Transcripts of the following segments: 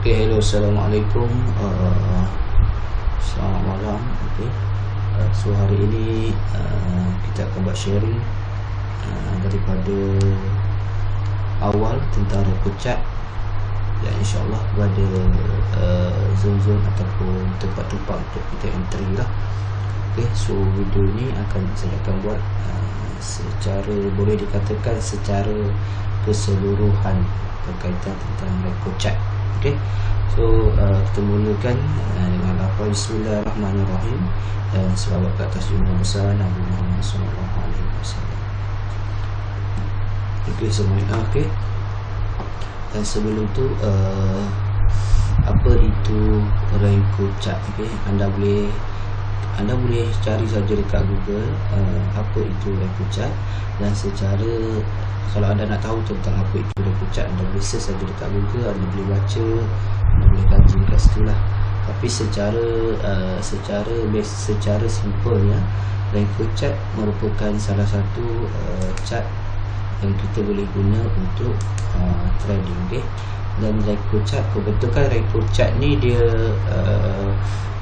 Okey, hello, assalamualaikum. Selamat malam. Okey. So hari ini kita akan buat sharing daripada awal tentang record chat, dan insyaAllah ada zone-zone ataupun tempat-tempat untuk kita entry lah. Okey, so video ni saya akan buat secara, boleh dikatakan secara keseluruhan berkaitan tentang record chat. Okey, so kita mulakan dengan apa? Bismillahirrahmanirrahim, dan selawat ke atas junjungan besar Nabi Muhammad SAW. Okey semuanya. Okey, dan sebelum tu apa itu record chat? Okey, anda boleh cari saja dekat Google apa itu record chat, dan secara, kalau anda nak tahu tentang apa itu record chat, anda boleh search saja dekat Google, anda boleh baca, anda boleh kaji dekat situ lah. Tapi secara simpelnya, record chat merupakan salah satu chat yang kita boleh guna untuk trading. Okay? Dan record chat, kebetulan record chat ni dia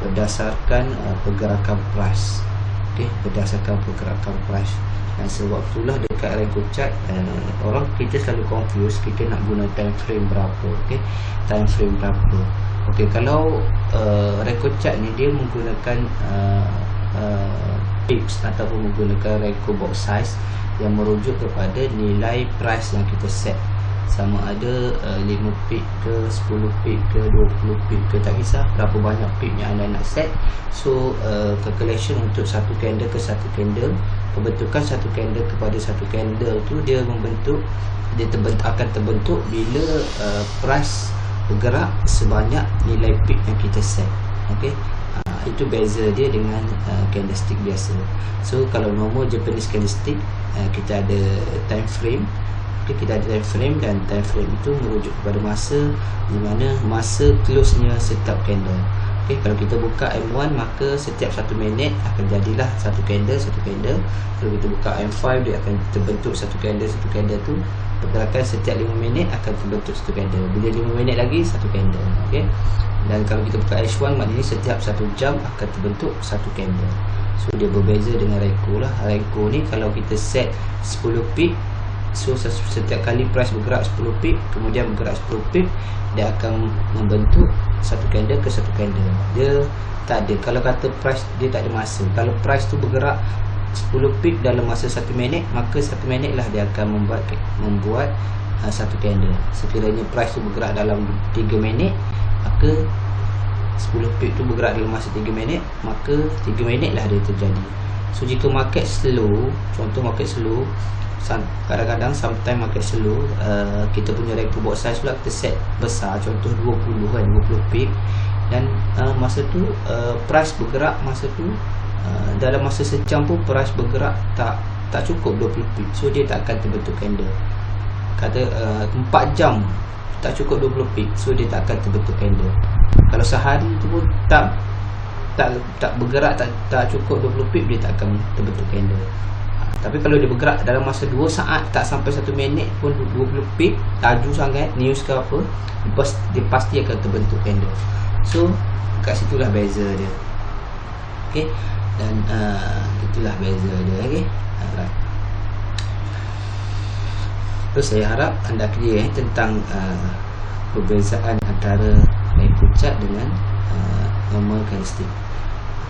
berdasarkan pergerakan price. Okay? Berdasarkan pergerakan price. Dan sebab itulah dekat record chat kita selalu confuse, kita nak guna time frame berapa. Okay? Time frame berapa. Okay, kalau record chat ni dia menggunakan pips ataupun menggunakan record box size yang merujuk kepada nilai price yang kita set, sama ada 5 pip ke 10 pip ke 20 pip ke, tak kisah berapa banyak pip yang anda nak set. So calculation untuk satu candle ke satu candle, pembentukan satu candle kepada satu candle tu dia akan terbentuk bila price bergerak sebanyak nilai pip yang kita set. Okey, itu beza dia dengan candlestick biasa. So kalau normal Japanese candlestick, kita ada time frame. Okay, kita ada time frame, dan time frame itu merujuk kepada masa, di mana masa close-nya setiap candle. Okay, kalau kita buka M1, maka setiap 1 minit akan jadilah satu candle. Kalau kita buka M5, dia akan terbentuk satu candle tu. Pergerakan setiap 5 minit akan terbentuk satu candle. Bila 5 minit lagi, satu candle. Okay? Dan kalau kita buka H1, maknanya setiap 1 jam akan terbentuk satu candle. So dia berbeza dengan Renko lah. Renko ni kalau kita set 10 pip, so setiap kali price bergerak 10 pip, kemudian bergerak 10 pip, dia akan membentuk satu candle ke satu candle. Dia tak ada, kalau kata price, dia tak ada masa. Kalau price tu bergerak 10 pip dalam masa 1 minit, maka 1 minit lah dia akan membuat satu candle. Sekiranya price tu bergerak dalam 3 minit, maka 10 pip tu bergerak dalam masa 3 minit, maka 3 minit lah dia terjadi. So jika market slow, contoh market slow, kadang-kadang sometimes market slow, kita punya record box size pula kita set besar, contoh 20 kan, 20 pip, dan masa tu price bergerak, masa tu dalam masa sejam pun price bergerak tak cukup 20 pip. So dia tak akan terbentuk candle. Kata 4 jam tak cukup 20 pip, so dia tak akan terbentuk candle. Kalau sehari tu pun tak bergerak, tak cukup 20 pip, dia tak akan terbentuk candle. Tapi kalau dia bergerak dalam masa 2 saat, tak sampai 1 minit pun, 20 pip, laju sangat, news ke apa, dia pasti akan terbentuk candle. So kat situlah beza dia. Okay, dan itulah beza dia. Okay, alright. Terus saya harap anda clear tentang perbezaan antara record chart dengan normal candlestick.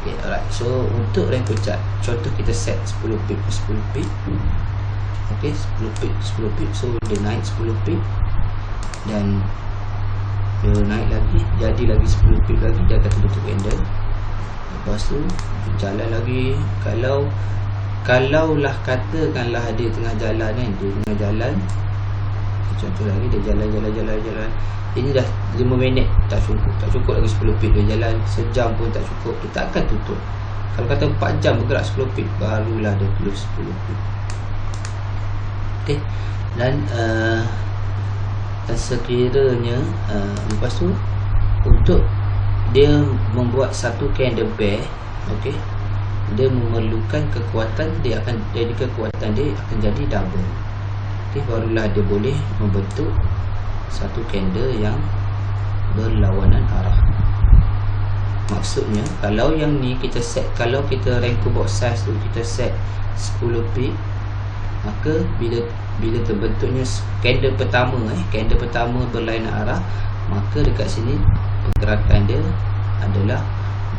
Okay, alright. So untuk record chart, contoh kita set 10 pip. Okay, 10 pip. So dia naik 10 pip, dan dia naik lagi, jadi lagi 10 pip lagi, dia akan terbentuk candle. Lepas tu jalan lagi. Kalau lah katakanlah dia tengah jalan kan, contoh lagi dia jalan. Ini dah 5 minit, tak cukup lagi 10 pip. Dia jalan sejam pun tak cukup, dia tak akan tutup. Kalau kata 4 jam bergerak 10 pip, barulah dia close 10 pip. Okay, dan sekiranya lepas tu, untuk dia membuat satu candle bear, okay, dia memerlukan kekuatan, kekuatan dia akan jadi double. Okay, barulah dia boleh membentuk satu candle yang berlawanan arah. Maksudnya kalau yang ni kita set, kalau kita Renko box size tu kita set 10 pip, maka bila terbentuknya candle pertama candle pertama berlainan arah, maka dekat sini pergerakan dia adalah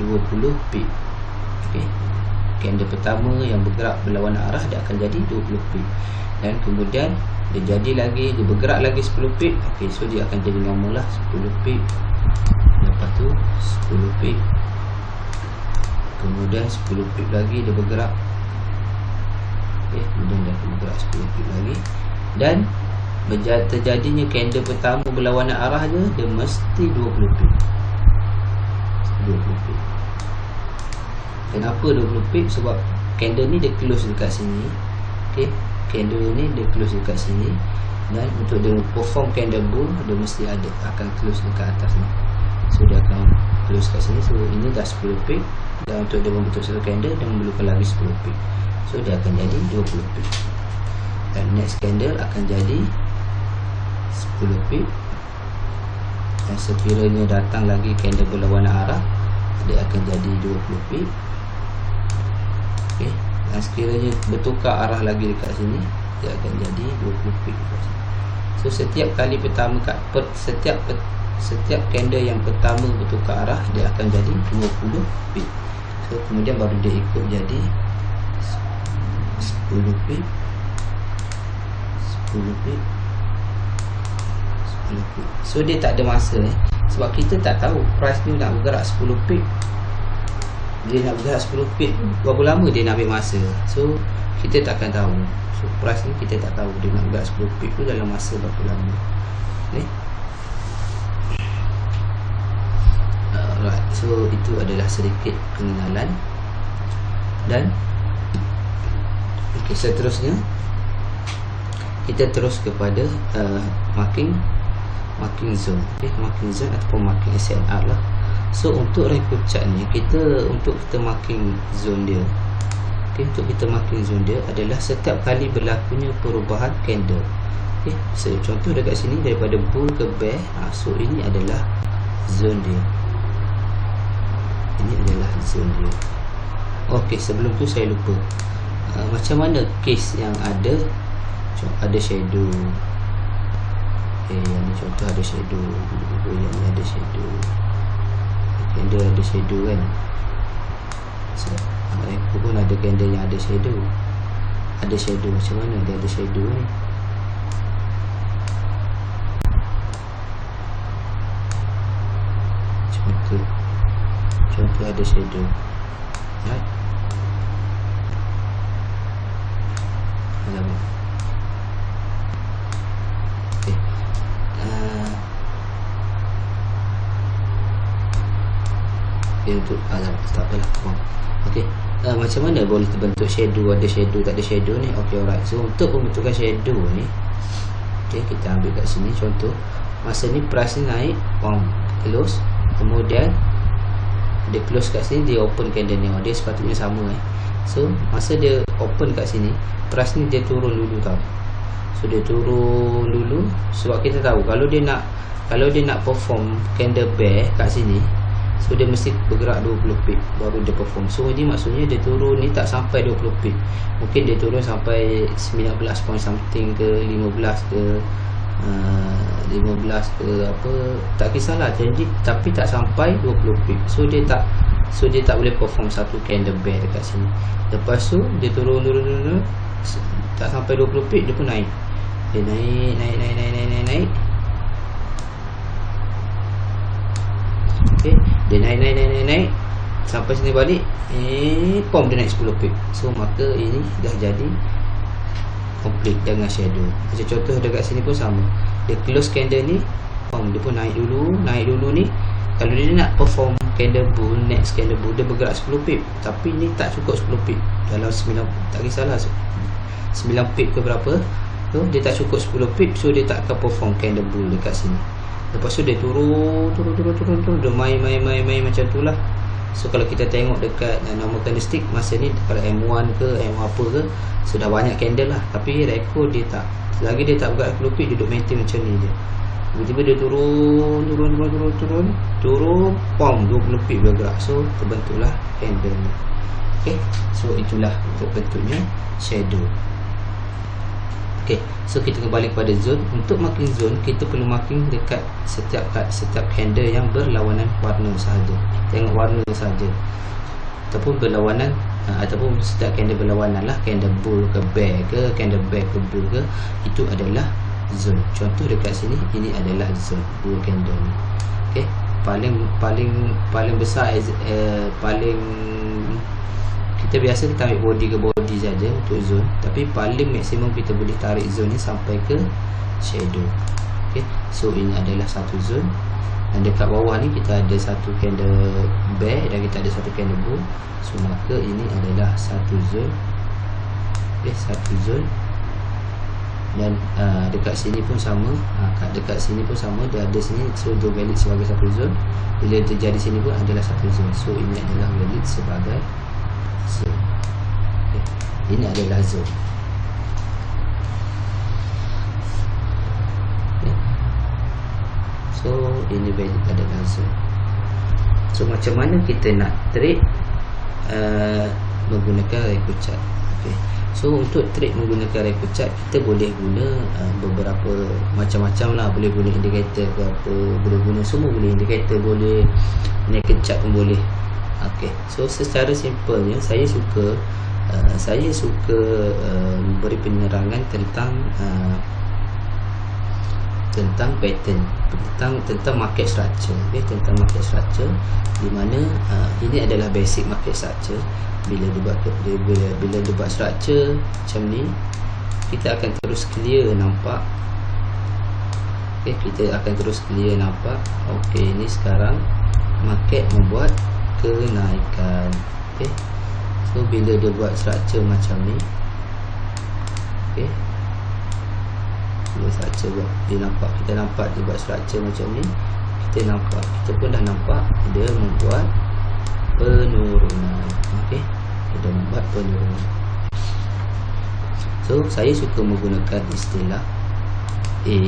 20 pip. Okey, candle pertama yang bergerak berlawanan arah dia akan jadi 20 pip, dan kemudian dia jadi lagi, dia bergerak lagi 10 pip. Okey, so dia akan jadi normal lah 10 pip, lepas tu 10 pip, kemudian 10 pip lagi dia bergerak. Okey, kemudian dia akan bergerak 10 pip lagi, dan terjadinya candle pertama berlawanan arah dia mesti 20 pip. 20 pip. Kenapa 20 pip? Sebab candle ni dia close dekat sini. Okey, candle ni dia close dekat sini, dan untuk dia perform candle bull dia mesti akan close dekat atas ni. So dia akan close kat sini. So ini dah 10 pip, dan untuk dia membentuk satu candle dia memerlukan lagi 10 pip. So dia akan jadi 20 pip, dan next candle akan jadi 10 pip, dan sekiranya datang lagi candle berlawanan arah dia akan jadi 20 pip. Okey, dan sekiranya bertukar arah lagi dekat sini dia akan jadi 20 pip. So setiap kali pertama setiap candle yang pertama bertukar arah dia akan jadi 20 pip. So kemudian baru dia ikut jadi 10 pip, 10 pip, 10 pip. So dia tak ada masa sebab kita tak tahu price ni nak bergerak 10 pip. Dia nak bergerak 10 pip, berapa lama dia nak ambil masa. So kita takkan tahu. So price ni kita tak tahu dia nak bergerak 10 pip tu dalam masa berapa lama ni. Alright, so itu adalah sedikit pengenalan. Dan okey, seterusnya kita terus kepada marking zone. Okey, marking zone ataupun marking SNR lah. So untuk Renko chart ni, untuk kita marking zone dia, okey, untuk kita marking zone dia adalah setiap kali berlakunya perubahan candle. Okey, so contoh dekat sini daripada bull ke bear, so ini adalah zone dia. Ini adalah zone dia. Okey, sebelum tu saya lupa, macam mana case yang ada shadow. Okey, yang ni contoh ada shadow, yang ni ada shadow. Candle ada shadow kan. So, Renko pun ada candle yang ada shadow. Ada shadow, macam mana dia ada shadow ni? Contoh ada shadow, right? Alamak. Okay. Untuk tak apalah. Okay. Macam mana boleh terbentuk shadow, ada shadow, tak ada shadow ni? Okay, alright. So untuk pembentukan shadow ni, okay, kita ambil kat sini contoh. Masa ni price ni naik, close, kemudian dia close kat sini, dia open candle ni. Dia sepatutnya sama So masa dia open kat sini, price ni dia turun dulu tau. So dia turun dulu sebab kita tahu kalau dia nak perform candle bear kat sini, so dia mesti bergerak 20 pip baru dia perform. So ini maksudnya dia turun ni tak sampai 20 pip. Mungkin dia turun sampai 19 point something ke 15 ke 15 ke apa, tak kisahlah, janji, tapi tak sampai 20 pip. So dia tak boleh perform satu candle bear dekat sini. Lepas tu dia turun tak sampai 20 pip, dia pun naik. Dia naik. Okey, dia naik sampai sini balik, dia naik 10 pip. So maka ini dah jadi complete dengan shadow. Macam contoh dekat sini pun sama. Dia close candle ni, dia pun naik dulu ni. Kalau dia nak perform candle bull, next candle bull, dia bergerak 10 pip. Tapi ni tak cukup 10 pip. Dalam 9, tak kisahlah 9 pip ke berapa, so dia tak cukup 10 pip. So dia tak akan perform candle bull dekat sini. Lepas tu dia turun. Dia main macam tu lah. So kalau kita tengok dekat normal candlestick, masa ni kalau M1 ke M apa ke, sudah banyak candle lah. Tapi Renko dia tak, selagi dia tak bergerak 10 pip, duduk maintain macam ni je. tiba-tiba dia turun, pom, 20 pip bergerak. So terbentuklah handle ni. Okay, so itulah terbentuknya shadow. Okay, so kita kembali kepada zone. Untuk marking zone, kita perlu marking dekat setiap handle yang berlawanan warna sahaja. Tengok warna sahaja, ataupun berlawanan, ataupun setiap candle berlawanan lah, candle bull ke bear ke, candle bear ke bull ke, itu adalah zone. Contoh dekat sini, ini adalah zone, dua candle ni. Okay, paling besar, paling kita biasa kita ambil body ke body saja untuk zone, tapi paling maksimum kita boleh tarik zone ni sampai ke shadow. Okay, so ini adalah satu zone. Dan dekat bawah ni kita ada satu candle bear dan kita ada satu candle bull. So maka ini adalah satu zone. Okay, satu zone. Dan dekat sini pun sama, dekat sini pun sama, dia ada sini, so dia valid sebagai satu zone. Bila dia jadi sini pun adalah satu zone. So ini adalah valid sebagai zone. Okay, ini adalah zone. So ini valid adalah zone. So macam mana kita nak trade menggunakan Rayco chart? Okay, so untuk trade menggunakan Rayco chart, kita boleh guna beberapa macam-macam lah. Boleh guna indikator ke apa, boleh guna semua, boleh indikator, boleh naked chart pun boleh. Okay, so secara simpelnya saya suka beri penerangan tentang pattern, tentang market structure. Okay, tentang market structure, di mana ini adalah basic market structure. Bila dia buat structure macam ni, kita akan terus clear nampak. Okay, kita akan terus clear nampak. Okay, ini sekarang market membuat kenaikan. Okay, so bila dia buat structure macam ni, okay, structure buat, kita nampak dia buat structure macam ni, kita pun dah nampak dia membuat penurunan. Okey, dia dah membuat penurunan. So saya suka menggunakan istilah A,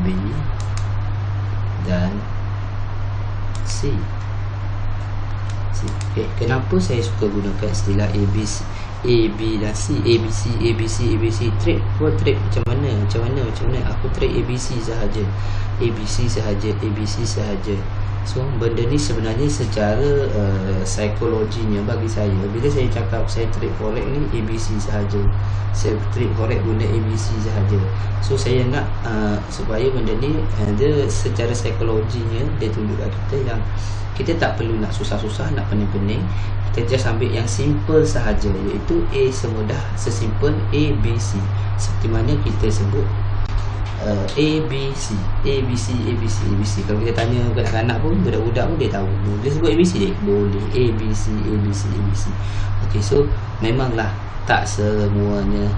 B dan C. Okay, kenapa saya suka gunakan istilah A, B dan C? ABC trade. Buat trade macam mana? Aku trade ABC sahaja. So benda ni sebenarnya secara psikologinya bagi saya, bila saya cakap saya trade forex ni ABC sahaja, saya trade forex guna ABC sahaja. So saya nak supaya benda ni dia secara psikologinya dia tunjuk kat kita yang kita tak perlu nak susah-susah, nak pening-pening. Kita just ambil yang simple sahaja, iaitu A, sesimpel ABC. Seperti mana kita sebut ABC. Kalau kita tanya kanak-kanak pun, budak-budak pun dia tahu. Dia sebut ABC dia boleh. ABC. Okay, so memanglah tak semuanya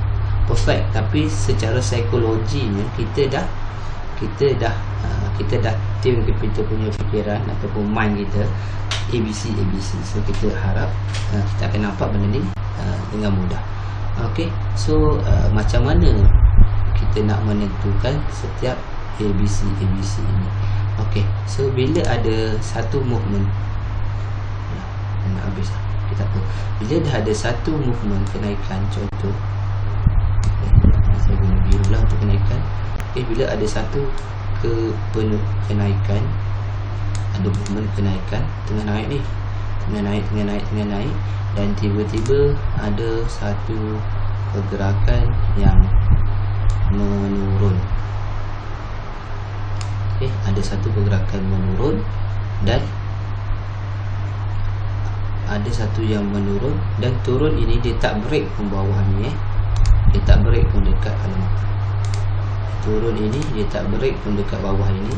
perfect, tapi secara psikologinya kita dah tune kita punya fikiran ataupun mind kita ABC. So kita harap kita akan nampak benda ni dengan mudah. Okay, so macam mana kita nak menentukan setiap ABC ini? Okay, so bila ada satu movement, nak habis lah, kita apa? Bila dah ada satu movement kenaikan, contoh, saya guna biru lah untuk kenaikan. Okay, bila ada satu kenaikan, ada movement kenaikan, tengah naik, dan tiba-tiba ada satu pergerakan yang menurun. Okay, ada satu pergerakan menurun dan ada satu yang menurun dan turun. Ini dia tak break pun bawah ni, dia tak break pun dekat turun ini, dia tak break pun dekat bawah ini.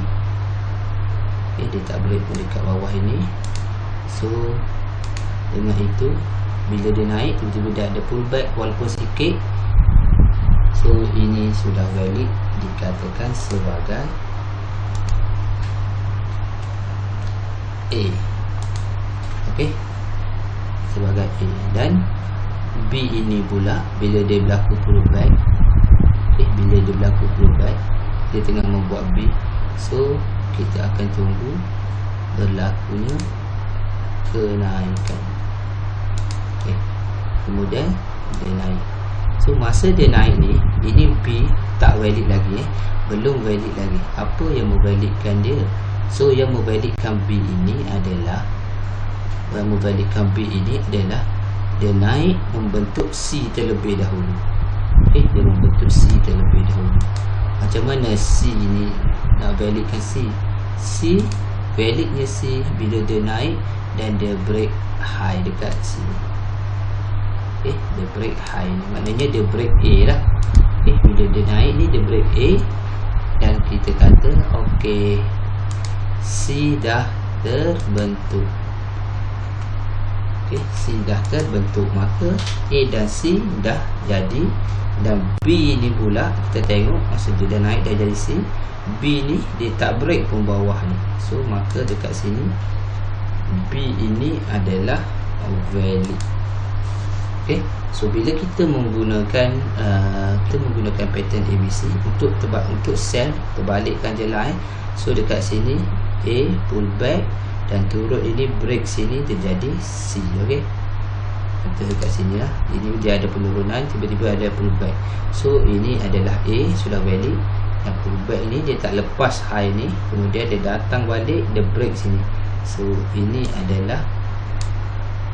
Okay, dia tak break pun dekat bawah ini. So dengan itu, bila dia naik, tiba-tiba dia ada pullback walaupun sikit. So ini sudah valid dikatakan sebagai A. Okay, sebagai A. Dan B ini pula bila dia berlaku pullback, bila dia berlaku pullback, dia tengah membuat B, so kita akan tunggu berlakunya kenaikan. Kemudian dia naik. So masa dia naik ni, ini B tak valid lagi, belum valid lagi. Apa yang memvalidkan dia? So yang memvalidkan B ini adalah dia naik membentuk C terlebih dahulu. Dia membentuk C terlebih dahulu. Macam mana C ni nak validkan C? C, validnya C bila dia naik dan dia break high dekat sini. Dia break high ni, maknanya dia break A lah. Bila dia naik ni dia break A, dan kita kata okey, C dah terbentuk. C dah terbentuk, maka A dan C dah jadi. Dan B ni pula kita tengok masa dia dah naik dah jadi C, B ni dia tak break pun bawah ni. So maka dekat sini B ini adalah valid. So bila kita menggunakan pattern ABC untuk sell, terbalikkan je lah. So dekat sini A pullback dan turut ini break sini terjadi C. Contoh dekat sini lah, ini dia ada penurunan, tiba-tiba ada pullback. So ini adalah A sudah valid. Yang pullback ini dia tak lepas high ni, kemudian dia datang balik, dia break sini. So ini adalah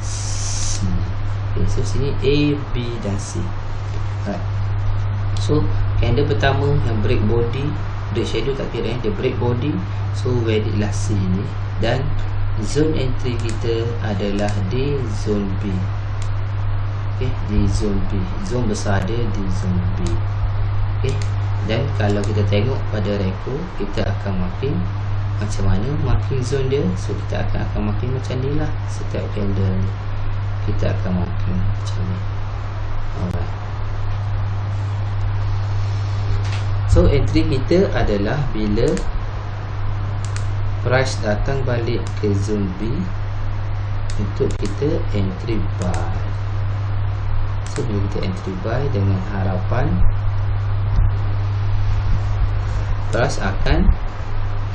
C. So sini A, B dan C. So candle pertama yang break body, break shadow tak kira, dia break body, so valid lah C ni. Dan zone entry kita adalah di zone B. Di zone B, zone besar dia di zone B. Dan kalau kita tengok pada Renko, kita akan marking macam mana marking zone dia. So kita akan marking macam ni lah. Setiap candle ni kita akan marking macam ni. Alright. So entry kita adalah bila price datang balik ke zone B, untuk kita entry buy. So bila kita entry buy dengan harapan price akan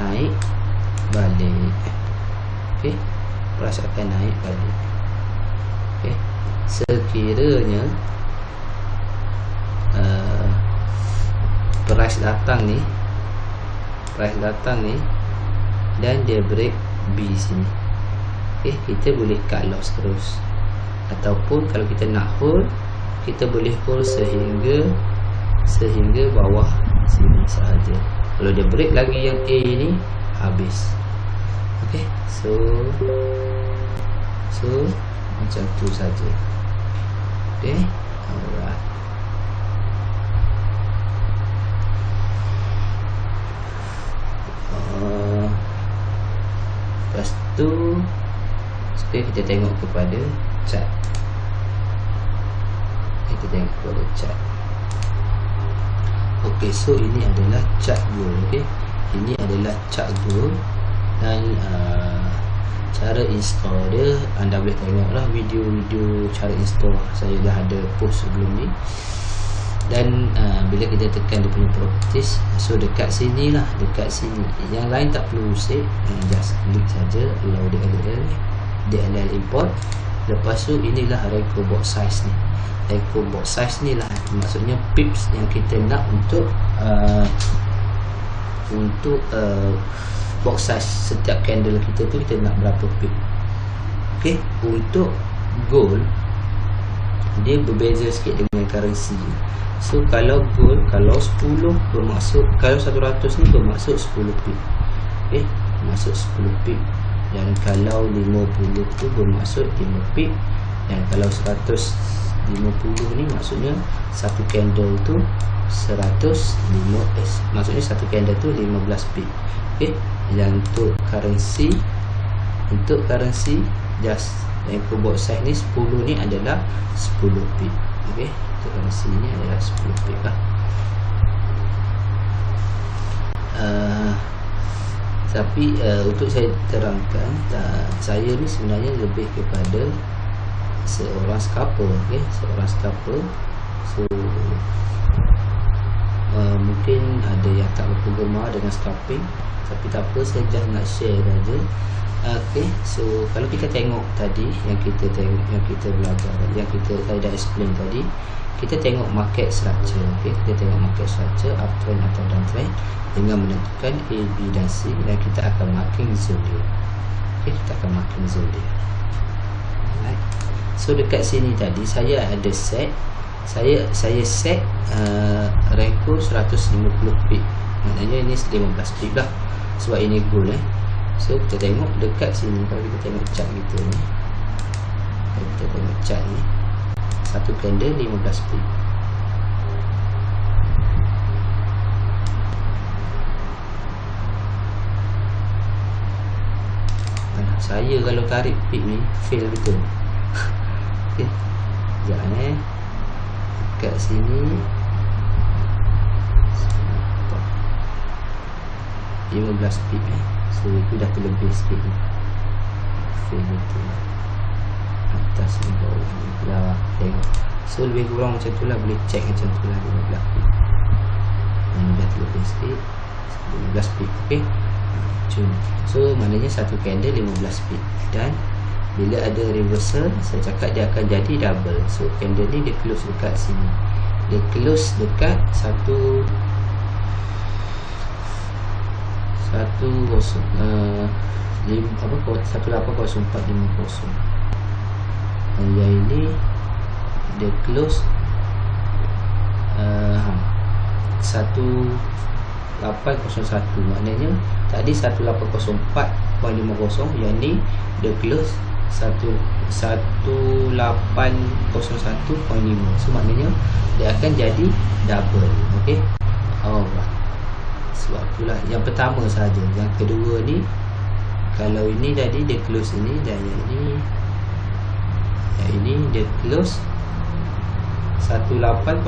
naik balik. Price akan naik balik. Sekiranya price datang ni dan dia break B sini, kita boleh cut loss terus, ataupun kalau kita nak hold, kita boleh hold sehingga bawah sini sahaja. Kalau dia break lagi yang A ni, habis. So macam tu saja. Alright. Lepas tu sekarang kita tengok kepada chart. So ini adalah chart gold. Ini adalah chart gold. Dan cara install dia, anda boleh tengoklah video-video cara install saya dah ada post sebelum ni. Dan bila kita tekan dia punya properties, so dekat sini lah, dekat sini, yang lain tak perlu save, just klik saja allow DLL import. Lepas tu inilah Renko box size ni. Renko box size ni lah maksudnya pips yang kita nak untuk box size setiap candle kita tu, kita nak berapa pip. Untuk gold dia berbeza sikit dengan currency. So kalau gold, kalau 10 bermaksud, kalau 100 ni bermaksud 10 pip. Bermaksud 10 pip. Dan kalau 50 tu bermaksud 5 pip. Dan kalau 150 ni maksudnya satu candle tu 105, maksudnya satu candle tu 15 pip. Dan untuk currency just Renko box size ni 10 ni adalah 10 pip. Untuk currency ni adalah 10 pip lah. Tapi untuk saya terangkan, saya ni sebenarnya lebih kepada seorang scalper. Okay, seorang scalper. So mungkin ada yang tak berapa gemar dengan scalping, tapi tak apa, saya just nak share saja. Okay, so kalau kita tengok tadi yang kita belajar, yang saya dah explain tadi, kita tengok market structure. Okay, kita tengok market structure, uptrend atau downtrend, dengan menentukan A, B dan C, dan kita akan marking zone dia. Okay, kita akan marking zone dia. Alright. So dekat sini tadi saya ada set, saya set Renko 150 pip, maknanya ini 15 pip lah, sebab ini gold So kita tengok dekat sini, kalau kita tengok chart kita ni, kalau kita tengok chart ni, satu candle 15 pip. Saya kalau tarik pip ni fail betul. Okay, sekejap dekat sini 15 pip so itu dah terlebih sikit ni. Fail betul. Atas ni, bawah ni, bawah, tengok. So lebih kurang macam tu lah, boleh check macam tu lah, 15 pip. Ini dah terlebih sikit, 15 pip. Okay, so maknanya satu candle 15 pip, dan bila ada reversal, saya cakap dia akan jadi double. So candle ni dia close dekat sini, dia close dekat 180,450. Yang ini dia close 1801, maknanya tadi 1804.50, yang ni dia close 1801.5. So maknanya dia akan jadi double. Okey. Alright. Sebab itulah yang pertama saja. Yang kedua ni, kalau ini tadi dia close ini, dan yang ini dia close 1800.00,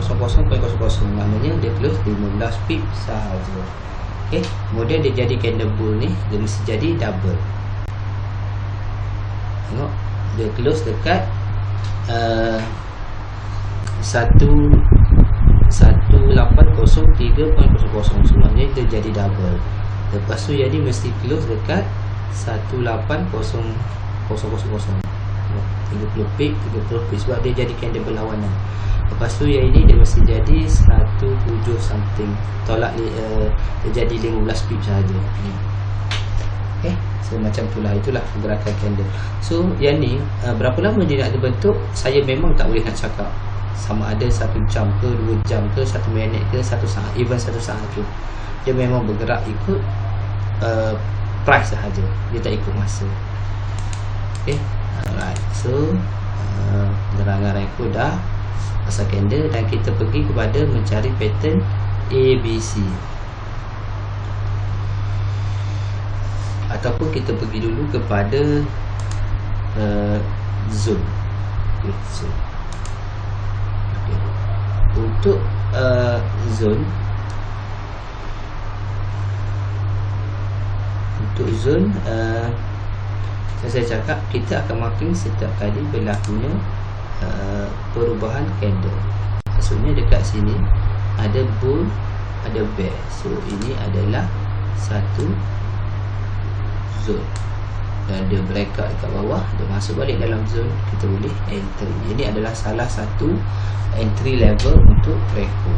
maknanya dia close 15 pip sahaja. Okey, kemudian dia jadi candle bull ni, dia mesti jadi double. Tengok, dia close dekat 1803.00, sebenarnya dia jadi double. Lepas tu jadi mesti close dekat 1800.00, 30 pip, 30 pip, sebab dia jadi candle berlawanan. Lepas tu yang ini dia mesti jadi 17 something, tolak dia jadi 15 pip sahaja. Okay, so macam itulah, itulah gerakan candle. So yang ni berapa lama dia nak terbentuk, saya memang tak boleh nak cakap. Sama ada 1 jam ke 2 jam ke 1 minit ke 1 saat, even 1 saat tu, dia memang bergerak ikut price sahaja, dia tak ikut masa. Okay, alright. So penerangan Renko dah pasal candle, dan kita pergi kepada mencari pattern ABC, ataupun kita pergi dulu kepada zone. Okay, zone. Okay. Untuk zone, saya cakap kita akan marking setiap kali berlakunya perubahan candle. Maksudnya dekat sini ada bull, ada bear. So ini adalah satu zone, dan dia breakout dekat bawah, dia masuk balik dalam zone, kita boleh entry. Ini adalah salah satu entry level untuk Renko.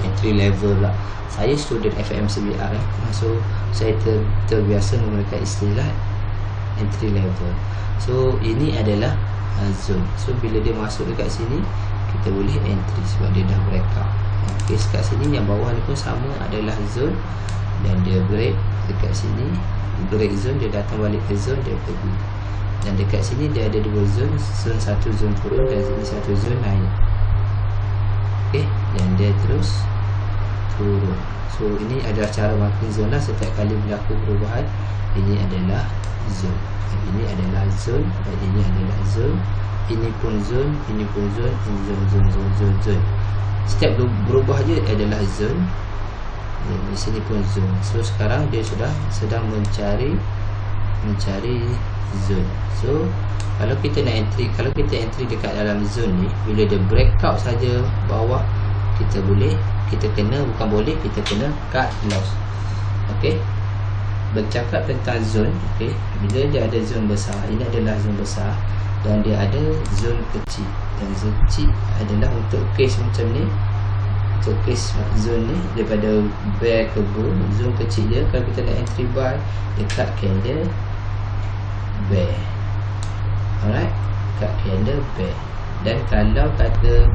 Entry level lah. Saya student FMCBR, so saya terbiasa menggunakan istilah entry level. So ini adalah zone. So bila dia masuk dekat sini, kita boleh entry sebab dia dah breakout. Okay, dekat sini yang bawah ni pun sama, adalah zone, dan dia break dekat sini, break zone, dia datang balik ke zone, dia pergi. Dan dekat sini dia ada dua zone, zone satu zone turun, dan sini satu zone naik. Okay, dan dia terus turun. So ini adalah cara marking zone lah. Setiap kali berlaku perubahan, ini adalah zone, ini adalah zone, dan ini adalah zone, ini pun zone, ini pun zone, ini zone. Setiap berubah je adalah zone, dan di sini pun zone. So sekarang dia sudah sedang mencari mencari zone. So kalau kita nak entry, kalau kita entry dekat dalam zone ni, bila dia breakout saja bawah, kita kena cut loss. Okey, bercakap tentang zone. Okey, bila dia ada zone besar, ini adalah zone besar dan dia ada zone kecil, dan zone kecil adalah untuk case macam ni. Untuk case zone ni daripada bear ke bull, zone kecil dia kalau kita nak entry buy dekat candle bear. Alright, kat candle bear. Dan kalau kata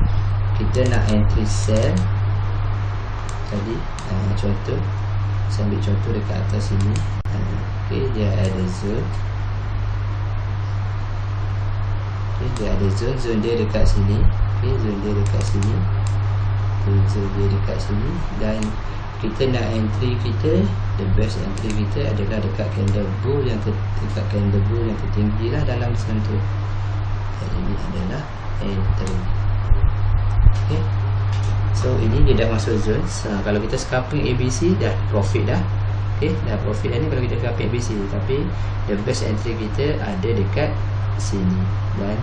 kita nak entry sell tadi, contoh saya ambil contoh dekat atas sini. Okey, dia ada zone. Okey, dia ada zone dia dekat sini. Okey, zone dia dekat sini. Zone dia dekat sini, dan kita nak entry kita, the best entry kita adalah dekat candle bull yang tertinggi lah dalam zone tu. Dan ini adalah entry. Okay, so ini dia dah masuk zone. Kalau kita scalping ABC dah profit dah. Okay, dah profit dah ni kalau kita scalping ABC. Tapi the best entry kita ada dekat sini, dan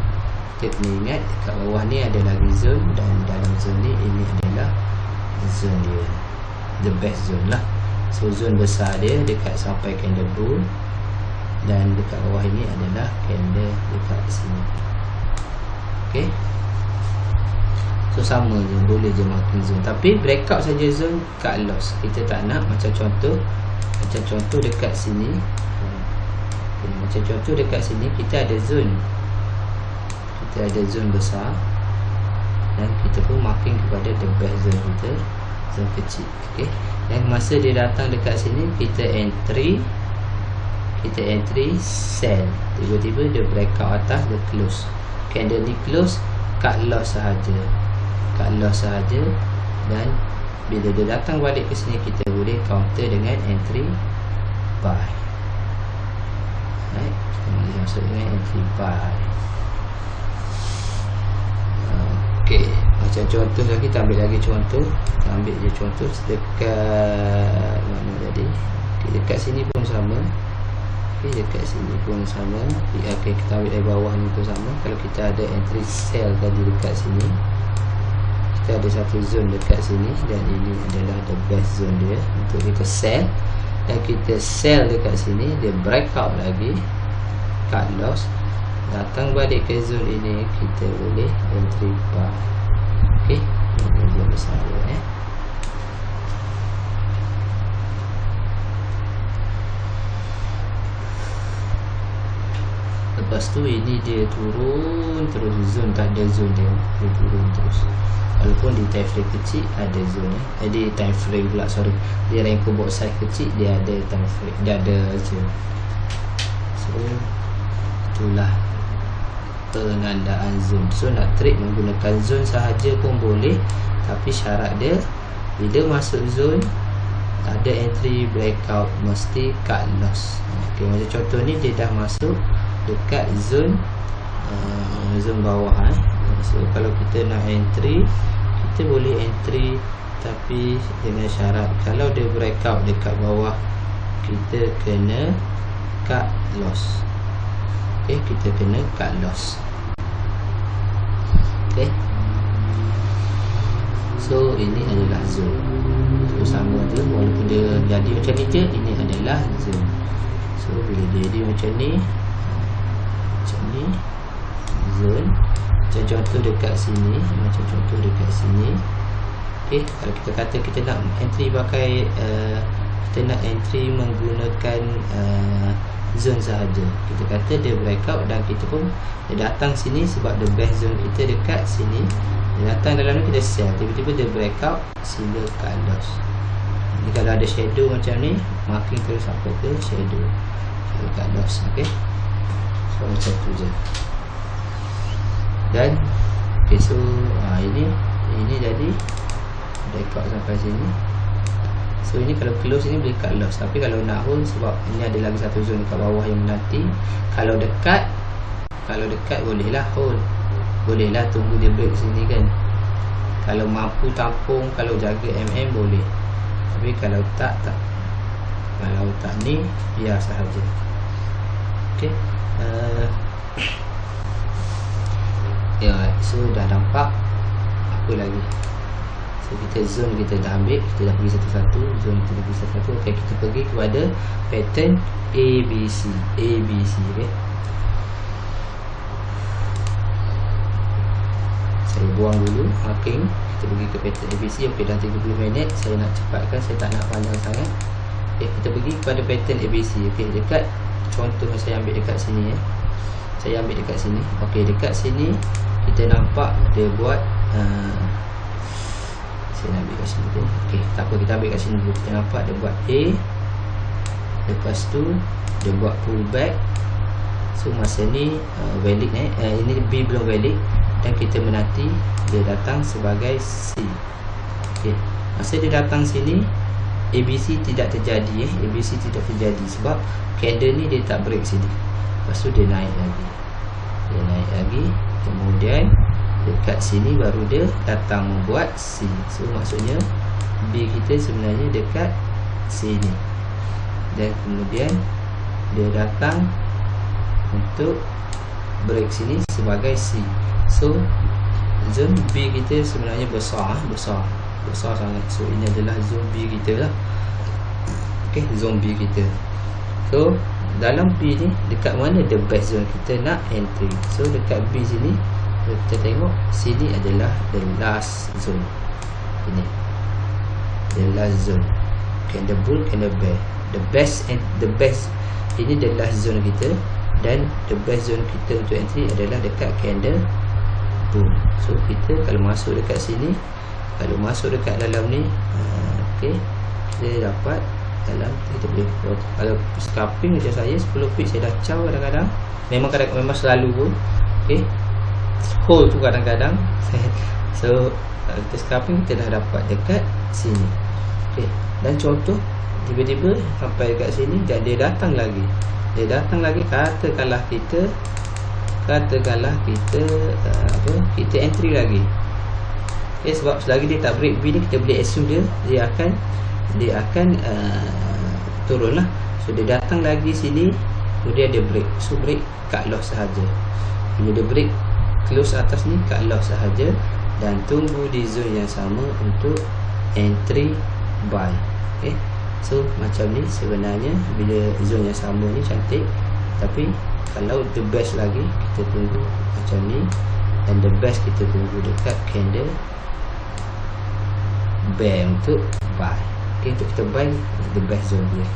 kita kena ingat dekat bawah ni ada lagi zone, dan dalam zone ni ini adalah zone dia, the best zone lah. So zone besar dia dekat sampai candle bull, dan dekat bawah ini adalah candle dekat sini. Okay, so sama je, boleh je marking zone, tapi breakout saja zone, cut loss kita tak nak. Macam contoh dekat sini. Okay, macam contoh dekat sini kita ada zone, besar, dan kita pun marking kepada the best zone kita, zone kecil. Okey, dan masa dia datang dekat sini, kita entry sell, tiba-tiba dia breakout atas, dia close, candle ni close, cut loss sahaja, dan bila dia datang balik ke sini, kita boleh counter dengan entry buy. Right, kita boleh masuk dengan entry buy. Okey, macam contoh lagi, kita ambil lagi contoh. Kita ambil je contoh dekat mana tadi. Okay, dekat sini pun sama. Okey, dekat sini pun sama. Okey, kita ambil dari bawah ni pun sama. Kalau kita ada entry sell tadi dekat sini, kita ada satu zone dekat sini, dan ini adalah the best zone dia untuk kita sell. Dan kita sell dekat sini, dia breakout lagi, cut loss, datang balik ke zone ini, kita boleh entry buy. Okey, ini zone besar dia. Lepas tu ini dia turun terus, zone tak ada zone dia turun terus. Walaupun di time frame kecil ada zone, di time frame pula, sorry, di Renko box size kecil dia ada time frame, dia ada zone. So itulah penandaan zone. So nak trade menggunakan zone sahaja pun boleh, tapi syarat dia bila masuk zone ada entry breakout, mesti cut loss. Okey, macam contoh ni dia dah masuk dekat zone zone bawah. So kalau kita nak entry, kita boleh entry, tapi dengan syarat kalau dia breakout dekat bawah, kita kena cut loss. Okay, kita kena cut loss. Okay, so ini adalah zone. So sama tu, walaupun dia jadi macam ni je, ini adalah zone. So bila dia jadi macam ni zone. Macam contoh dekat sini, okay, kalau kita kata kita nak entry pakai kita nak entry menggunakan zone sahaja, kita kata dia breakout dan kita pun dia datang sini sebab the best zone kita dekat sini, dia datang dalam ni, kita sell, tiba-tiba dia breakout, sila cut loss. Jadi kalau ada shadow macam ni, marking terus sampai ke shadow, sila cut loss. Okay, so macam tu je. Dan okay, so ini jadi breakout sampai sini. So ini kalau close ini boleh cut loss, tapi kalau nak hold, sebab ini ada lagi satu zone kat bawah yang menanti. Kalau dekat bolehlah hold, bolehlah tunggu dia break sini kan. Kalau mampu tampung, kalau jaga MM boleh, tapi kalau tak, kalau tak ni biar sahaja. Okay. Ya, so dah nampak apa lagi. So kita zone kita dah ambil, kita dah pergi satu-satu, zone kita dah pergi satu-satu. Okay, kita pergi kepada pattern ABC. Okay. Saya buang dulu marking. Kita pergi ke pattern ABC. Okay, dah 30 minit. Saya nak cepatkan, saya tak nak panjang sangat. Okay, kita pergi kepada pattern ABC. Okay, dekat contoh saya ambil dekat sini ya. Saya ambil dekat sini. Okay, dekat sini kita nampak dia buat saya nak ambil kat sini tu. Okay, tak apa, kita ambil kat sini dulu. Kita nampak dia buat A, lepas tu dia buat pullback. So masa ni valid ini B belum valid, dan kita menanti dia datang sebagai C. Okay, masa dia datang sini ABC tidak terjadi ABC tidak terjadi sebab candle ni dia tak break sini. Lepas tu dia naik lagi, kemudian dekat sini baru dia datang membuat C. So maksudnya B kita sebenarnya dekat sini, dan kemudian dia datang untuk break sini sebagai C. So zone B kita sebenarnya besar sangat. So ini adalah zone B kita lah. Okay, zone B kita. So dalam B ni dekat mana the best zone kita nak entry. So dekat B sini kita tengok sini adalah the last zone. Ini the last zone. Candle bull, candle bear. The best ini the last zone kita, dan the best zone kita untuk entry adalah dekat candle bull. So kita kalau masuk dekat sini, kalau masuk dekat dalam ni, okay, kita dapat dalam, kita boleh, kalau scalping macam saya 10 pip saya dah caw kadang-kadang, memang selalu pun. Okay, hold tu kadang-kadang. So kita scalping kita dah dapat dekat sini. Okay, dan contoh tiba-tiba sampai dekat sini dan dia datang lagi, katakanlah kita kita entry lagi. Okay, sebab selagi dia tak break B ni, kita boleh assume dia akan turun lah. So dia datang lagi sini, kemudian dia break. So break cut loss sahaja. Bila dia break close atas ni, cut loss sahaja, dan tunggu di zone yang sama untuk entry buy. Okay, so macam ni sebenarnya bila zone yang sama ni cantik. Tapi kalau the best lagi, kita tunggu macam ni, dan the best kita tunggu dekat candle bear untuk buy. Okay, untuk kita buy the best zone dia.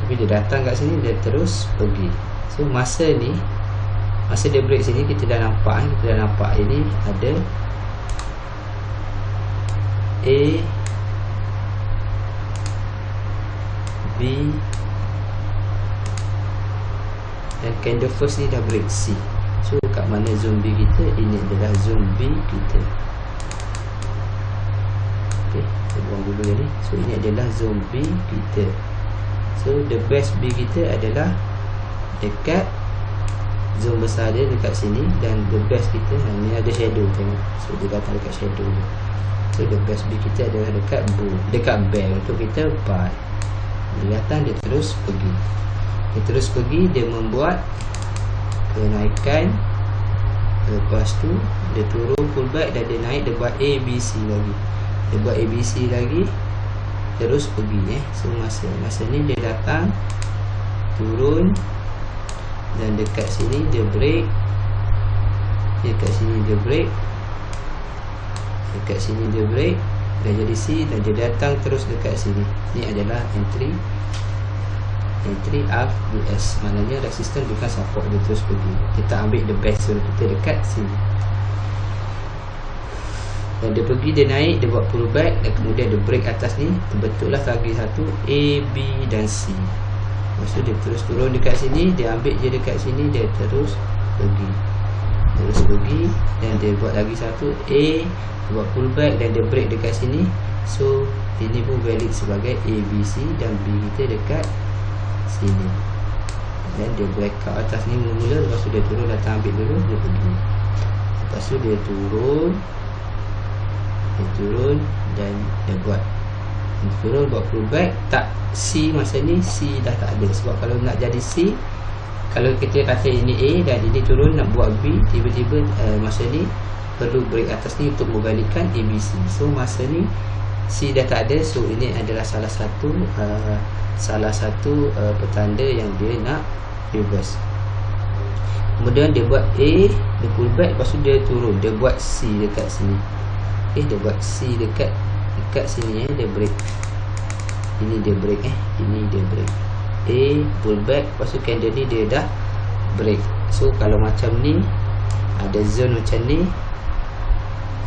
Tapi dia datang kat sini, dia terus pergi. So masa dia break sini, kita dah nampak ini ada A, B, dan candle first ni dah break C. So kat mana zone B kita? Ini adalah zone B kita. Okay, saya buang dulu tadi. So ini adalah zone B kita. So the best B kita adalah dekat zone besar dia dekat sini, dan the best kita ni ada shadow, tengok. So dia datang dekat shadow dia. So the best B kita adalah dekat bull, dekat bear untuk kita buy. Dia datang, dia terus pergi, dia membuat kenaikan, lepas tu dia turun pullback, dan dia naik, dia buat ABC lagi, terus pergi. So masa ni dia datang, turun, dan dekat sini dia break, dekat sini dia break, dah jadi C, dan dia datang terus dekat sini. Ini adalah entry RBS, maknanya resistance bukan support, dia terus pergi. Kita ambil the best zone kita dekat sini, dan dia pergi, dia naik, dia buat pullback, dan kemudian dia break atas ni, terbentuklah lagi satu A, B dan C. Lepas tu dia terus turun dekat sini, dia ambil je dekat sini, dia terus pergi, dan dia buat lagi satu A, dia buat pullback, dan dia break dekat sini. So ini pun valid sebagai A, B, C, dan B kita dekat sini, dan dia break out atas ni mula-mula. Lepas tu dia turun, datang ambil dulu, dia pergi. Lepas tu dia turun, dan dia buat pullback. Tak, C masa ni C dah tak ada, sebab kalau nak jadi C Kalau kita kata ini A dan ini turun nak buat B, tiba-tiba masa ni perlu break atas ni untuk membalikkan ABC. So masa ni C dah tak ada, so ini adalah salah satu petanda yang dia nak reverse. Kemudian dia buat A, dia pull back, lepas tu dia turun, dia buat C dekat sini. Dia buat C dekat sini, dia break. Ini dia break, ini dia break. A pull back, lepas tu candle ni dia dah break. So kalau macam ni, ada zone macam ni,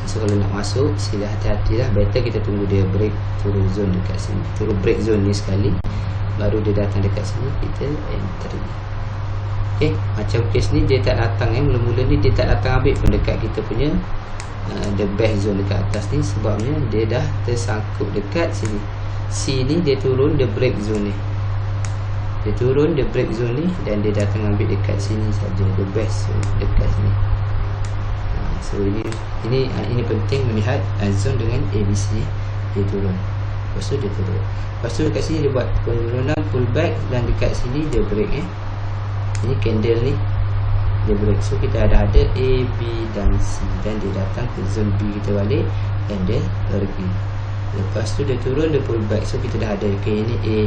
so kalau nak masuk, sila hati-hati lah. Better kita tunggu dia break, turun zone dekat sini, turun break zone ni sekali, baru dia datang dekat sini, kita entry. Macam case ni dia tak datang, mula-mula ni dia tak datang ambil pun dekat kita punya the best zone dekat atas ni, sebabnya dia dah tersangkut dekat sini. C ni dia turun, dia break zone ni, dia turun, dia break zone ni, dan dia datang ambil dekat sini saja, the best zone dekat sini. So ini penting melihat zone dengan ABC. Dia turun, lepas tu dia turun, lepas tu dekat sini dia buat penurunan pull back, dan dekat sini dia break. Ini candle ni dia break. So kita ada A, B dan C, dan dia datang ke zone B kita balik, dan dia pergi. Lepas tu dia turun, dia pull back. So kita dah ada ini A,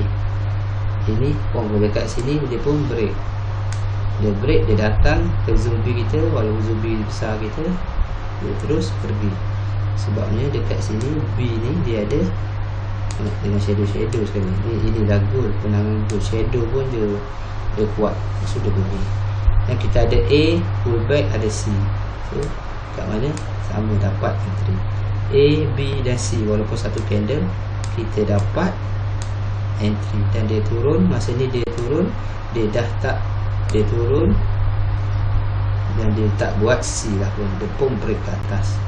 ini dekat sini dia pun break. Dia break, dia datang ke zone B kita, walaupun zone B besar kita, dia terus pergi. Sebabnya dekat sini B ni dia ada dengan shadow sekali. Ini dah gold, penangan gold, shadow pun dia kuat, sudah pergi. Dan kita ada A pull back, ada C. So kat mana sama, dapat entry A, B dan C. Walaupun satu candle, kita dapat entry. Dan dia turun, masa ni dia turun, dia turun, dan dia tak buat C lah pun, dia pun break ke atas.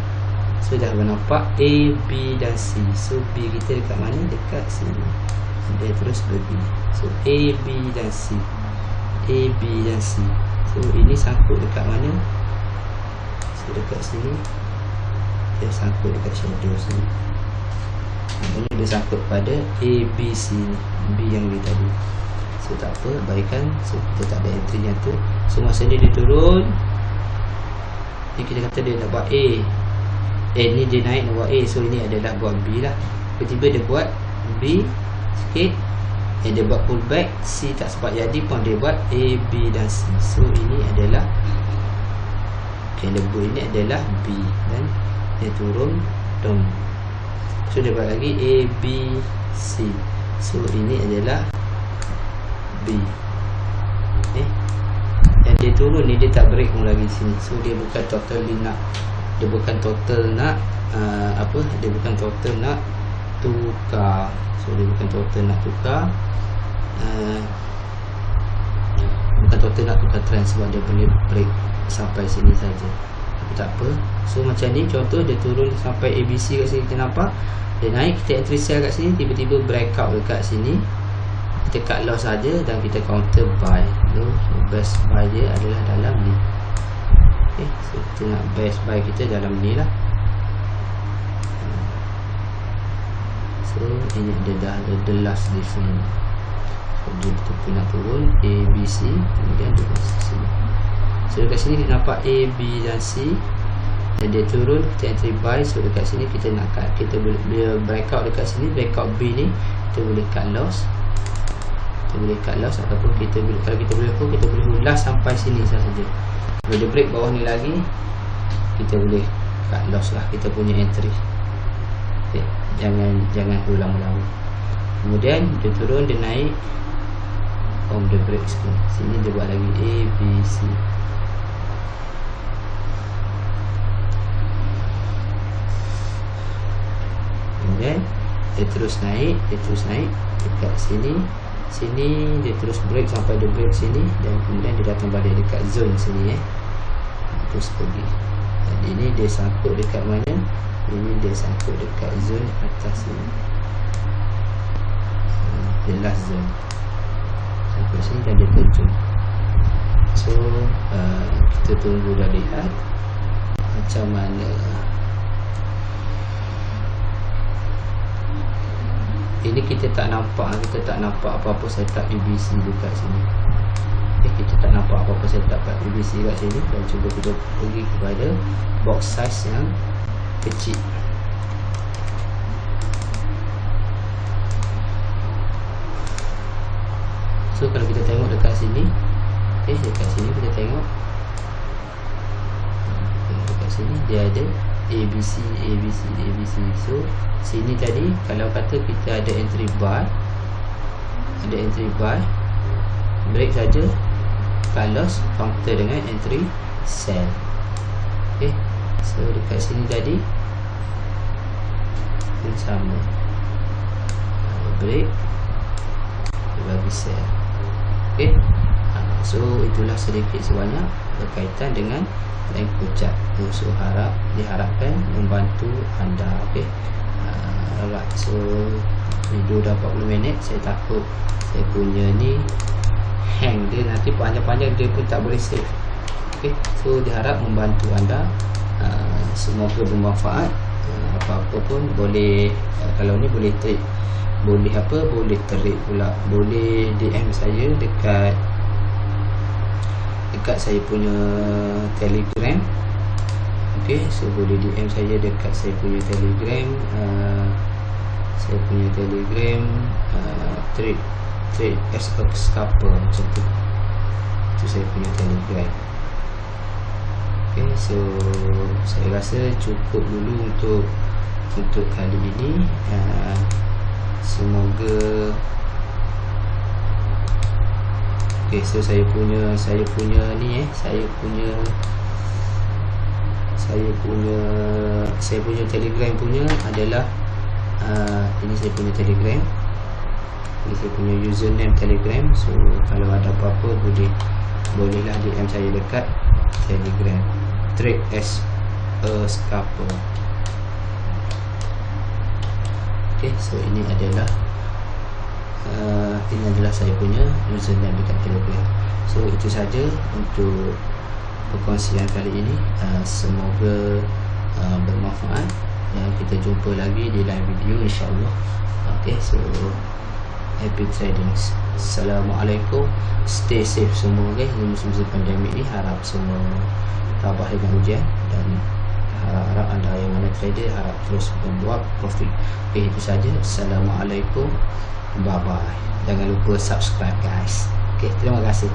So dah nampak A, B dan C. So B kita dekat mana? Dekat sini. Dia terus pergi. So A, B dan C, A, B dan C. So ini sangkut dekat mana? So dekat sini, dia sangkut dekat shadow sini. Maknanya dia sangkut pada A, B, C ni, B yang ni tadi. So tak apa, abaikan. So kita tak ada entry yang tu. So masa ni dia turun, ni kita kata dia nak buat A, ni dia naik nak buat A. So ini adalah buat B lah. Tiba-tiba dia buat B sikit, dia buat pull back, C tak sempat jadi pun dia buat A, B dan C. So ini adalah candle bull, ini adalah B, dan dia turun down. So dia buat lagi A, B, C. So ini adalah B. Dan dia turun ni, dia tak break pun lagi sini. So dia bukan totally nak, dia bukan total nak dia bukan total nak tukar. So dia bukan total nak tukar, bukan total nak tukar trend, sebab dia boleh break sampai sini saja. Tapi tak apa. So macam ni contoh, dia turun sampai ABC kat sini, kita nampak dia naik, kita entry sell kat sini, tiba-tiba breakout dekat sini, kita cut loss saja, dan kita counter buy. So best buy dia adalah dalam ni. So kita nak best buy kita dalam ni lah. So ini dia dah the last difference. So dia betul-betul nak turun A, B, C, kemudian dia ke sini. So dekat sini kita nampak A, B dan C, dan dia turun, kita entry buy. So dekat sini kita nak cut, kita boleh breakout dekat sini, breakout B ni kita boleh cut loss. Kita boleh cut loss, ataupun kita boleh, kalau kita boleh pun, kita boleh ulas sampai sini sahaja. Kalau dia break bawah ni lagi, kita boleh cut loss lah kita punya entry. Jangan ulang-ulang. Kemudian dia turun, dia naik, dia break sikit. Sini dia buat lagi A, B, C. Kemudian dia terus naik, dekat sini dia terus break sampai dia break sini, dan kemudian dia datang balik dekat zone sini, terus pergi. Dan ini dia sangkut dekat mana? Ini dia sangkut dekat zone atas sini, the last zone, sampai sini, dan dia terjun. So kita tunggu dah lihat macam mana. Ini kita tak nampak apa-apa setup ABC dekat sini. kita tak nampak apa-apa setup kat ABC kat sini, dan cuba kita pergi kepada box size yang kecil. So kalau kita tengok dekat sini, dekat sini kita tengok, dekat sini dia ada ABC. So sini tadi kalau kata kita ada entry buy, break saja, close counter dengan entry sell. So dekat sini tadi pun sama, break bagi sell. So itulah sedikit sebanyak berkaitan dengan line puncak. So diharapkan membantu anda. Alright, so video dah 40 minit. Saya takut saya punya ni hang, dia nanti panjang-panjang dia pun tak boleh save. So diharap membantu anda. Semoga bermanfaat. Apa-apa pun boleh, kalau ni boleh trade, boleh trade pula, boleh DM saya dekat saya punya Telegram. So boleh DM saya dekat saya punya Telegram, trade as a scalper macam tu. Itu saya punya Telegram. So saya rasa cukup dulu untuk kali ini. Semoga so saya punya ni saya punya Telegram punya adalah ini saya punya Telegram, ini saya punya username Telegram. So kalau ada apa-apa bolehlah DM saya dekat Telegram, trade as a scalper. So ini adalah saya punya username dekat Telegram. So itu saja untuk perkongsian kali ini. Semoga bermanfaat, dan kita jumpa lagi di lain video insyaAllah. So happy trading. Assalamualaikum. Stay safe semua guys. Di musim pandemik ni harap semua tabah dengan ujian, dan harap anda yang mana trader harap terus membuat profit. Itu saja. Assalamualaikum. Bye bye. Jangan lupa subscribe guys. Terima kasih.